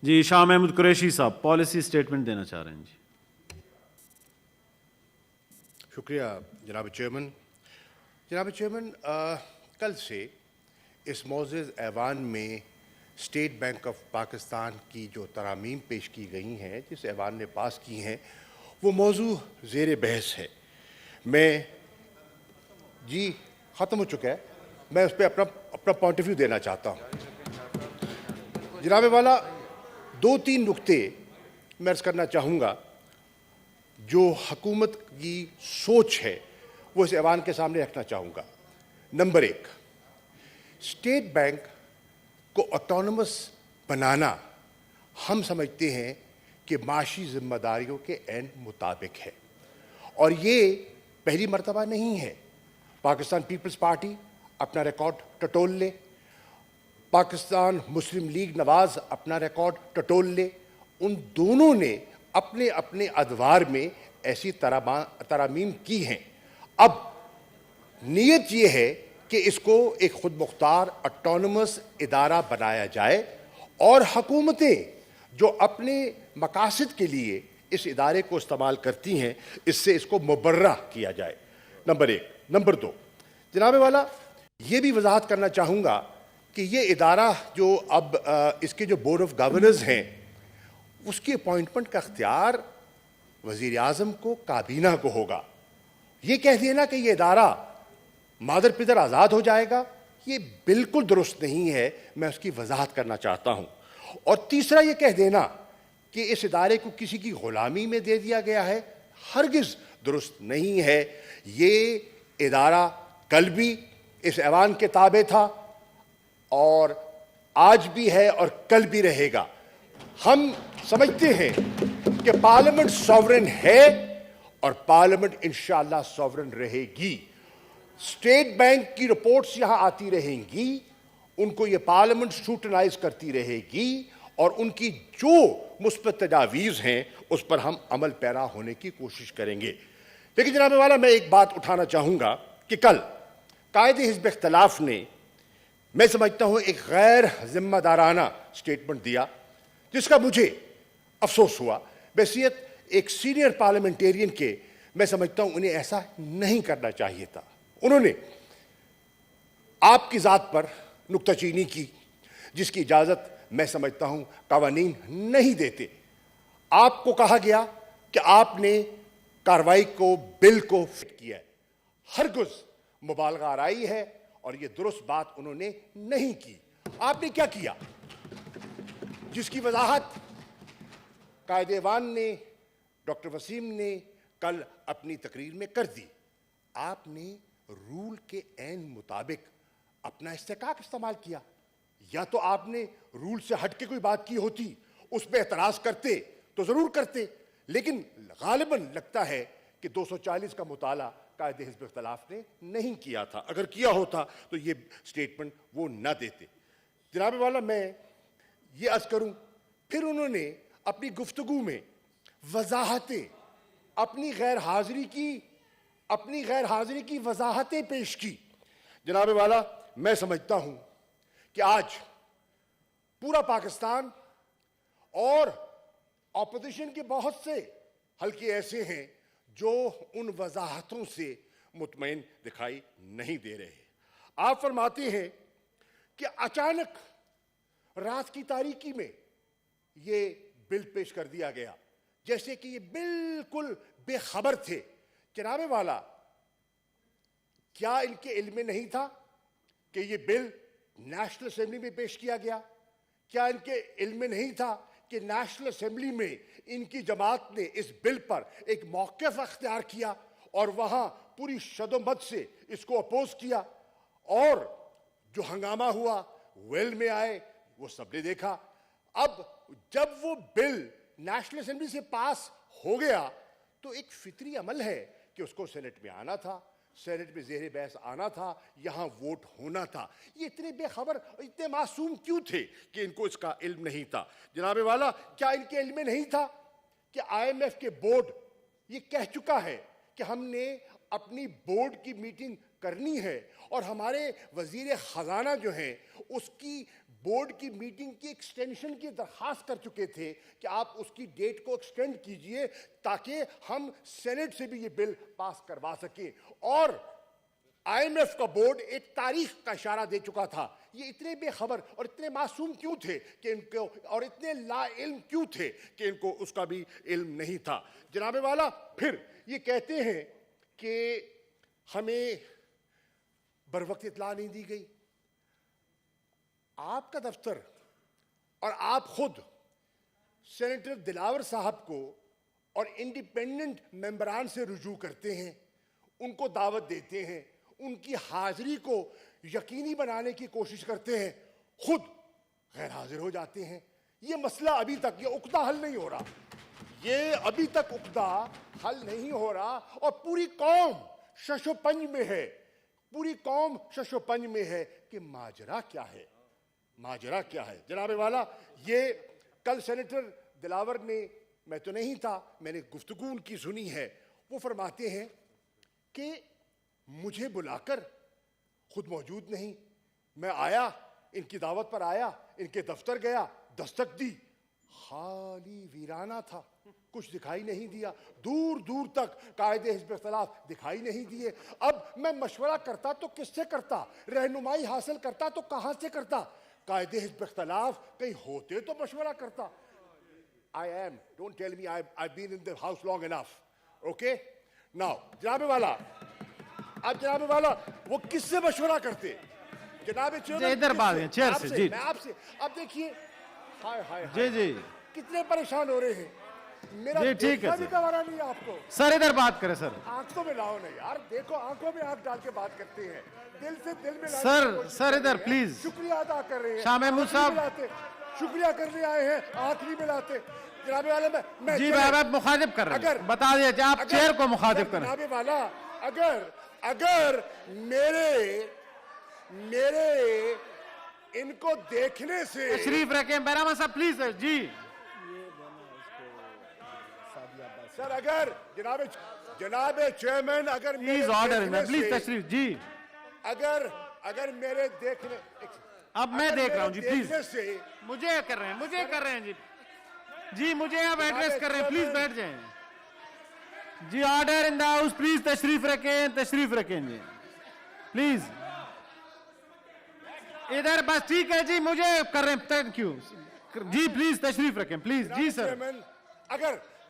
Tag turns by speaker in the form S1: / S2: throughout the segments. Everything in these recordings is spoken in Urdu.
S1: جی شاہ محمود قریشی صاحب پالیسی سٹیٹمنٹ دینا چاہ رہے ہیں جی.
S2: شکریہ جناب چیئرمین. جناب چیئرمین، کل سے اس معزز ایوان میں اسٹیٹ بینک آف پاکستان کی جو ترامیم پیش کی گئی ہیں، جس ایوان نے پاس کی ہیں، وہ موضوع زیر بحث ہے. میں جی ختم ہو چکا ہے. میں اس پہ اپنا پوائنٹ آف ویو دینا چاہتا ہوں. جناب والا، 2-3 نکتے میں عرض کرنا چاہوں گا. جو حکومت کی سوچ ہے وہ اس ایوان کے سامنے رکھنا چاہوں گا. نمبر 1، اسٹیٹ بینک کو آٹونومس بنانا ہم سمجھتے ہیں کہ معاشی ذمہ داریوں کے عین مطابق ہے، اور یہ پہلی مرتبہ نہیں ہے. پاکستان پیپلز پارٹی اپنا ریکارڈ ٹٹول لے، پاکستان مسلم لیگ نواز اپنا ریکارڈ ٹٹول لے. ان دونوں نے اپنے اپنے ادوار میں ایسی ترامیم کی ہیں. اب نیت یہ ہے کہ اس کو ایک خود مختار آٹونومس ادارہ بنایا جائے، اور حکومتیں جو اپنے مقاصد کے لیے اس ادارے کو استعمال کرتی ہیں، اس سے اس کو مبرہ کیا جائے. نمبر 1. نمبر 2، جناب والا، یہ بھی وضاحت کرنا چاہوں گا کہ یہ ادارہ جو اب اس کے جو بورڈ آف گورنرز ہیں، اس کی اپوائنٹمنٹ کا اختیار وزیر اعظم کو، کابینہ کو ہوگا. یہ کہہ دینا کہ یہ ادارہ مادر پدر آزاد ہو جائے گا، یہ بالکل درست نہیں ہے. میں اس کی وضاحت کرنا چاہتا ہوں. اور تیسرا، یہ کہہ دینا کہ اس ادارے کو کسی کی غلامی میں دے دیا گیا ہے، ہرگز درست نہیں ہے. یہ ادارہ کل بھی اس ایوان کے تابع تھا، اور آج بھی ہے، اور کل بھی رہے گا. ہم سمجھتے ہیں کہ پارلیمنٹ سوورن ہے، اور پارلیمنٹ انشاءاللہ سوورن رہے گی. اسٹیٹ بینک کی رپورٹس یہاں آتی رہیں گی، ان کو یہ پارلیمنٹ سکروٹنائز کرتی رہے گی، اور ان کی جو مثبت تجاویز ہیں اس پر ہم عمل پیرا ہونے کی کوشش کریں گے. لیکن جناب والا، میں ایک بات اٹھانا چاہوں گا کہ کل قائد حزب اختلاف نے، میں سمجھتا ہوں، ایک غیر ذمہ دارانہ سٹیٹمنٹ دیا، جس کا مجھے افسوس ہوا. بحیثیت ایک سینئر پارلیمنٹیرین کے میں سمجھتا ہوں انہیں ایسا نہیں کرنا چاہیے تھا. انہوں نے آپ کی ذات پر نکتہ چینی کی، جس کی اجازت میں سمجھتا ہوں قوانین نہیں دیتے. آپ کو کہا گیا کہ آپ نے کارروائی کو، بل کو فٹ کیا ہے. ہرگز مبالغہ آرائی ہے، اور یہ درست بات انہوں نے نہیں کی. آپ نے کیا کیا، جس کی وضاحت قائد ایوان نے، ڈاکٹر وسیم نے کل اپنی تقریر میں کر دی. آپ نے رول کے عین مطابق اپنا استحقاق استعمال کیا. یا تو آپ نے رول سے ہٹ کے کوئی بات کی ہوتی، اس پہ اعتراض کرتے تو ضرور کرتے، لیکن غالباً لگتا ہے کہ 240 کا مطالعہ قائد حزب اختلاف نے نہیں کیا تھا. اگر کیا ہوتا تو یہ سٹیٹمنٹ وہ نہ دیتے. جناب والا، میں یہ عرض کروں، پھر انہوں نے اپنی گفتگو میں وضاحتیں، اپنی غیر حاضری کی وضاحتیں پیش کی. جناب والا، میں سمجھتا ہوں کہ آج پورا پاکستان اور اپوزیشن کے بہت سے حلقے ایسے ہیں جو ان وضاحتوں سے مطمئن دکھائی نہیں دے رہے. آپ فرماتے ہیں کہ اچانک رات کی تاریکی میں یہ بل پیش کر دیا گیا، جیسے کہ یہ بالکل بے خبر تھے. جناب والا، کیا ان کے علم میں نہیں تھا کہ یہ بل نیشنل اسمبلی میں پیش کیا گیا؟ کیا ان کے علم میں نہیں تھا کہ نیشنل اسمبلی میں ان کی جماعت نے اس بل پر ایک موقف اختیار کیا، اور وہاں پوری شد و مد سے اس کو اپوز کیا، اور جو ہنگامہ ہوا، ویل میں آئے، وہ سب نے دیکھا. اب جب وہ بل نیشنل اسمبلی سے پاس ہو گیا تو ایک فطری عمل ہے کہ اس کو سینٹ میں آنا تھا، سینٹ میں زیر بحث آنا تھا، یہاں ووٹ ہونا تھا. یہ اتنے بے خبر، اتنے معصوم کیوں تھے کہ ان کو اس کا علم نہیں تھا؟ جناب والا، کیا ان کے علم میں نہیں تھا کہ آئی ایم ایف کے بورڈ یہ کہہ چکا ہے کہ ہم نے اپنی بورڈ کی میٹنگ کرنی ہے، اور ہمارے وزیر خزانہ جو ہیں اس کی بورڈ کی میٹنگ کی ایکسٹینشن کی درخواست کر چکے تھے کہ آپ اس کی ڈیٹ کو ایکسٹینڈ کیجئے تاکہ ہم سینٹ سے بھی یہ بل پاس کروا سکیں. اور آئی ایم ایف کا بورڈ ایک تاریخ کا اشارہ دے چکا تھا. یہ اتنے بے خبر اور اتنے معصوم کیوں تھے کہ ان کو, اور اتنے لا علم کیوں تھے کہ ان کو اس کا بھی علم نہیں تھا. جناب والا پھر یہ کہتے ہیں کہ ہمیں بروقت اطلاع نہیں دی گئی. آپ کا دفتر اور آپ خود سینیٹر دلاور صاحب کو اور انڈیپینڈنٹ ممبران سے رجوع کرتے ہیں, ان کو دعوت دیتے ہیں, ان کی حاضری کو یقینی بنانے کی کوشش کرتے ہیں, خود غیر حاضر ہو جاتے ہیں. یہ مسئلہ ابھی تک, یہ عقدہ حل نہیں ہو رہا, یہ ابھی تک عقدہ حل نہیں ہو رہا, اور پوری قوم شش و پنج میں ہے, پوری قوم شش و پنج میں ہے کہ ماجرا کیا ہے, ماجرا کیا ہے. جناب والا یہ کل سینیٹر دلاور نے, میں تو نہیں تھا, میں نے گفتگو ان کی سنی ہے, وہ فرماتے ہیں کہ مجھے بلا کر خود موجود نہیں, میں آیا, ان کی دعوت پر آیا, ان کے دفتر گیا, دستک دی, خالی ویرانہ تھا, کچھ دکھائی نہیں دیا, دور دور تک قائد حزب اختلاف دکھائی نہیں دیے. اب میں مشورہ کرتا تو کس سے کرتا, رہنمائی حاصل کرتا تو کہاں سے کرتا, قائد حزب اختلاف کہیں ہوتے تو مشورہ کرتا. I am, don't tell me I've been in the house long enough, okay? Now, جناب والا, اب جناب والا وہ کس سے مشورہ کرتے, جناب چیئرمین
S1: ادھر بات ہے چیئر سے. جی
S2: میں آپ سے, اب دیکھیے, ہائے ہائے
S1: جی جی
S2: کتنے پریشان ہو رہے ہیں, میرا
S1: جی ٹھیک ہے
S2: دیکھنا بھی
S1: سر.
S2: گوارا نہیں ہے آپ کو.
S1: سر ادھر بات کریں سر.
S2: آنکھوں میں لاؤ نہیں یار, دیکھو آنکھوں میں آنکھ ڈال کے بات کرتے ہیں, دل سے دل میں لانے
S1: سر,
S2: کی کوشش
S1: سر
S2: کر
S1: ادھر
S2: رہے ہیں.
S1: پلیز.
S2: شکریہ ادا کر رہے ہیں,
S1: شاہ محمود
S2: آنکھ نہیں
S1: صاحب.
S2: ملاتے, شکریہ کرنے آئے ہیں, آنکھ نہیں ملاتے. جناب والا میں
S1: جی آپ مخاطب کر رہے ہیں, بتا دیجیے آپ چیئر کو مخاطب کریں.
S2: جناب والا اگر میرے ان کو دیکھنے سے
S1: تشریف رکھیں بیرامن صاحب پلیز. جی
S2: سر, اگر جناب چیئرمین اگر
S1: پلیز آرڈر پلیز تشریف. جی
S2: اگر میرے دیکھنے,
S1: اب میں دیکھ رہا ہوں جی, پلیز
S2: دیکھنے سے
S1: مجھے کر رہے ہیں جی. جی مجھے اب ایڈریس کر رہے ہیں, پلیز بیٹھ جائیں. جی order in the house, please تشریف رکھیں جی, پلیز ادھر بس. ٹھیک ہے جی, مجھے کر رہے ہیں, تھینک یو جی, پلیز تشریف رکھیں پلیز. جی سر.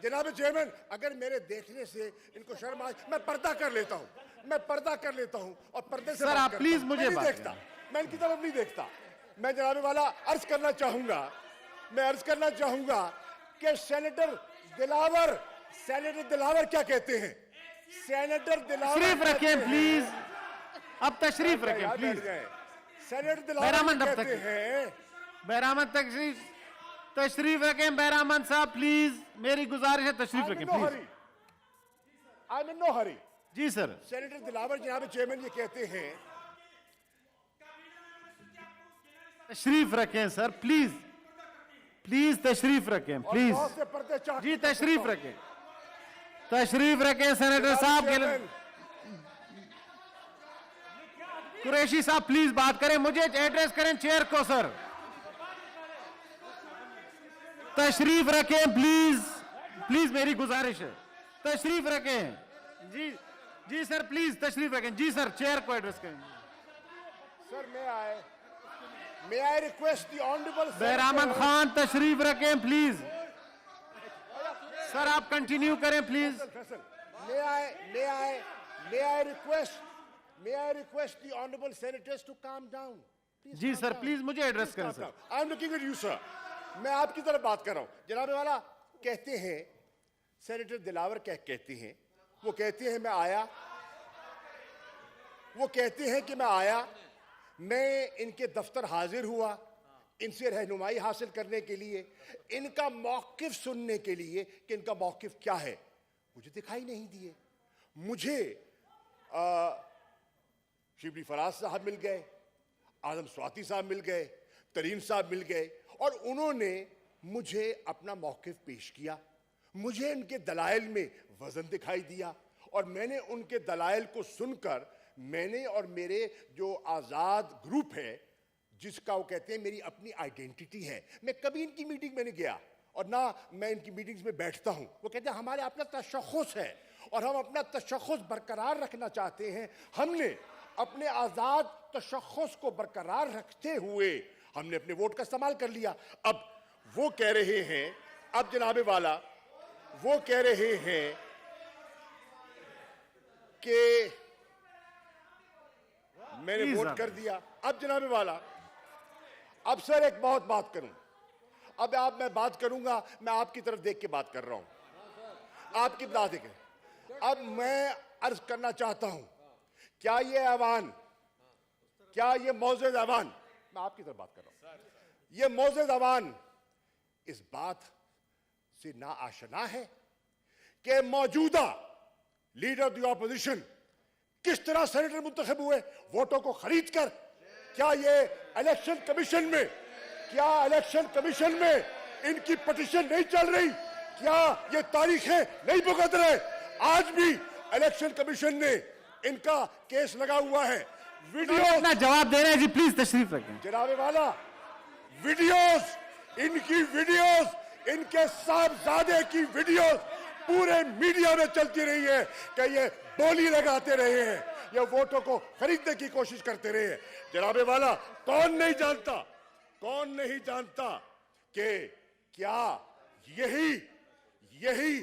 S2: جناب چیئرمین اگر میرے دیکھنے سے ان کو شرم آئے, میں پردہ کر لیتا ہوں, اور پردے سے
S1: سر آپ پلیز مجھے
S2: نہیں
S1: بات
S2: دیکھتا, میں ان کی طرف نہیں دیکھتا. میں جناب والا عرض کرنا چاہوں گا کہ سینیٹر دلاور کیا کہتے ہیں, سینیٹر دلاور
S1: تشریف رکھیں پلیز, اب تشریف رکھیں پلیز.
S2: سینیٹر دلاور کہتے ہیں,
S1: بیرامن تشریف رکھیں بیرامن صاحب پلیز, میری گزارش ہے تشریف رکھیں please.
S2: I'm in no hurry.
S1: جی سر.
S2: سینیٹر دلاور جناب چیئرمین یہ کہتے ہیں,
S1: تشریف رکھیں سر پلیز, تشریف رکھیں پلیز. جی تشریف رکھیں سینیٹر صاحب کے لیے. قریشی صاحب پلیز بات کریں, مجھے ایڈریس کریں چیئر کو. سر تشریف رکھیں پلیز میری گزارش ہے, تشریف رکھیں. جی سر پلیز تشریف رکھیں. جی سر چیئر کو ایڈریس کریں.
S2: سر may I request the honorable
S1: بیرامن Khan تشریف رکھیں پلیز. سر آپ کنٹینیو کریں please.
S2: may I request the honorable senators to calm down.
S1: جی سر پلیز مجھے ایڈریس کریں sir.
S2: I am looking at you sir. میں آپ کی طرف بات کر رہا ہوں. جناب والا کہتے ہیں, سینیٹر دلاور کہتے ہیں, وہ کہتے ہیں میں آیا, میں ان کے دفتر حاضر ہوا, ان سے رہنمائی حاصل کرنے کے لیے, ان کا موقف سننے کے لیے کہ ان کا موقف کیا ہے. مجھے دکھائی نہیں دیے. مجھے شبلی فراز صاحب مل گئے, اعظم سواتی صاحب مل گئے, ترین صاحب مل گئے, اور انہوں نے مجھے اپنا موقف پیش کیا. مجھے ان کے دلائل میں وزن دکھائی دیا, اور میں نے ان کے دلائل کو سن کر, میں نے اور میرے جو آزاد گروپ ہے, جس کا وہ کہتے ہیں میری اپنی آئیڈینٹی ہے. میں کبھی ان کی میٹنگ میں نہیں گیا اور نہ میں ان کی میٹنگز میں بیٹھتا ہوں. وہ کہتے ہیں ہمارا اپنا تشخص ہے اور ہم اپنا تشخص برقرار رکھنا چاہتے ہیں. ہم نے اپنے آزاد تشخص کو برقرار رکھتے ہوئے ہم نے اپنے ووٹ کا استعمال کر لیا. اب وہ کہہ رہے ہیں, اب جناب والا وہ کہہ رہے ہیں کہ میں نے ووٹ کر دیا. اب جناب والا, اب سر ایک بہت بات کروں. اب میں بات کروں گا, میں آپ کی طرف دیکھ کے بات کر رہا ہوں, آپ کی بات دیکھیں. اب میں عرض کرنا چاہتا ہوں, کیا یہ ایوان, کیا یہ معزز ایوان, میں آپ کی طرف بات کر رہا ہوں, یہ معزز ایوان اس بات سے نا آشنا ہے کہ موجودہ لیڈر دی اپوزیشن کس طرح سینیٹر منتخب ہوئے ووٹوں کو خرید کر. کیا یہ الیکشن کمیشن میں, کیا الیکشن کمیشن میں ان کی پٹیشن نہیں چل رہی؟ کیا یہ تاریخیں نہیں بھگت رہے؟ آج بھی الیکشن کمیشن نے ان کا کیس لگا ہوا ہے. ویڈیو
S1: اپنا جواب دے رہے ہیں جی, پلیز تشریف رکھیں.
S2: جناب والا, ویڈیوز, ان کی ویڈیوز, ان کے صاحبزادے کی ویڈیوز پورے میڈیا میں چلتی رہی ہے کہ یہ بولی لگاتے رہے ہیں, یہ ووٹوں کو خریدنے کی کوشش کرتے رہے ہیں. جناب والا, کون نہیں جانتا کہ کیا یہی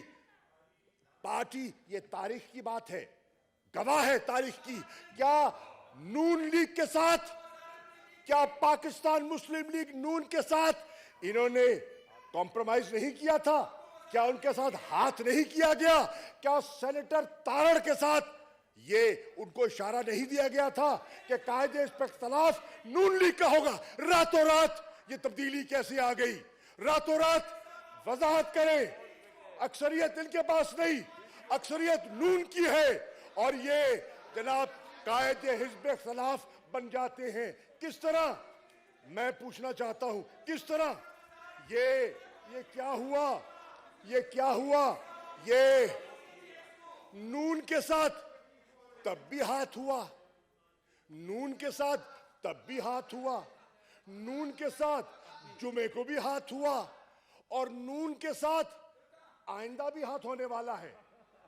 S2: پارٹی, یہ تاریخ کی بات ہے, گواہ ہے تاریخ کی. کیا نون لیگ کے ساتھ, کیا پاکستان مسلم لیگ نون کے ساتھ انہوں نے کمپرومائز نہیں کیا تھا؟ کیا ان کے ساتھ ہاتھ نہیں کیا گیا؟ کیا سینیٹر تارڑ کے ساتھ یہ ان کو اشارہ نہیں دیا گیا تھا کہ قاعدے اس پر اختلاف نون لیگ کا ہوگا؟ راتوں رات یہ تبدیلی کیسے آ گئی؟ راتوں رات وضاحت کریں. اکثریت ان کے پاس نہیں, اکثریت نون کی ہے, اور یہ جناب قاعدے حزب اختلاف بن جاتے ہیں. کس طرح, میں پوچھنا چاہتا ہوں, کس طرح یہ کیا ہوا, یہ کیا ہوا؟ یہ نون کے ساتھ تب بھی ہاتھ ہوا, نون کے ساتھ تب بھی ہاتھ ہوا, نون کے ساتھ جمعے کو بھی ہاتھ ہوا, اور نون کے ساتھ آئندہ بھی ہاتھ ہونے والا ہے.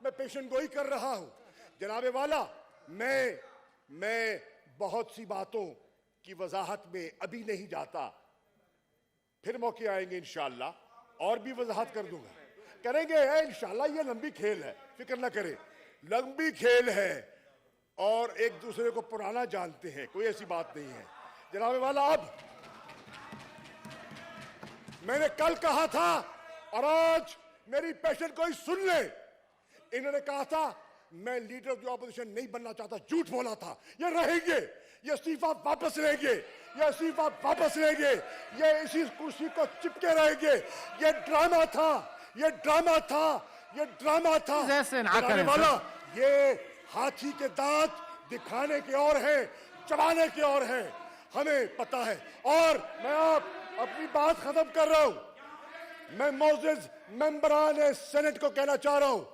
S2: میں پیشن گوئی کر رہا ہوں. جناب والا, میں بہت سی باتوں کی وضاحت میں ابھی نہیں جاتا, پھر موقع آئیں گے انشاءاللہ اور بھی وضاحت کر دوں گا, کریں گے انشاءاللہ. یہ لمبی کھیل ہے, فکر نہ کریں, لمبی کھیل ہے, اور ایک دوسرے کو پرانا جانتے ہیں, کوئی ایسی بات نہیں ہے. جناب والا, اب میں نے کل کہا تھا اور آج میری پیشن کوئی سن لے, انہوں نے کہا تھا میں لیڈر آف دی اپوزیشن نہیں بننا چاہتا. جھوٹ بولا تھا. یہ رہیں گے, یہ استعفیٰ واپس لیں گے, یہ استعفیٰ واپس لیں گے, یہ اسی کرسی کو چپکے رہیں گے. یہ ڈرامہ تھا, یہ ڈرامہ تھا, یہ ڈرامہ تھا. جناب والا, یہ ہاتھی کے دانت دکھانے کے اور ہیں, چبانے کے اور ہیں, ہمیں پتا ہے. اور میں اپنی بات ختم کر رہا ہوں. میں معزز ممبران سینٹ کو کہنا چاہ رہا ہوں,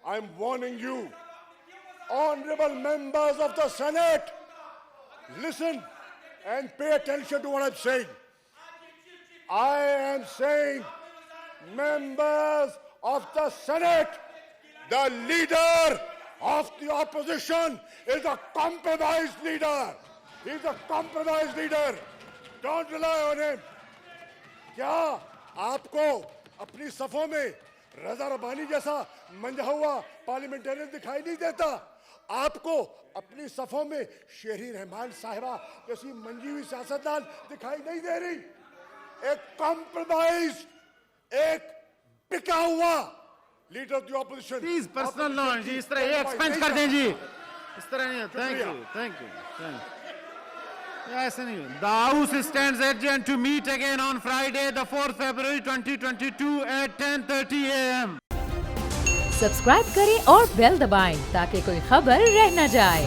S2: I'm warning you, honorable members of the Senate, listen and pay attention to what I'm saying. I am saying, members of the Senate, the leader of the opposition is a compromised leader. He's a compromised leader. Don't rely on him. کیا آپ کو اپنی صفوں میں رضا ربانی جیسا منجھا ہوا پارلیمنٹرین دکھائی نہیں دیتا؟ آپ کو اپنی صفوں میں شہری رحمان صاحبہ جیسی منجھی ہوئی سیاستدان دکھائی نہیں دے رہی؟ ایک کمپرومائز, ایک بکا ہوا leader of the opposition.
S1: Please personal نہ جی, اس طرح یہ ایکسپینس کر دیں جی, اس طرح نہیں. Thank you, thank you. ایسے نہیں. The House stands adjourned to meet again on Friday, the 4th February 2022 at 10:30 a.m.
S3: Subscribe کریں اور بیل دبائیں تاکہ کوئی خبر رہ نہ جائے.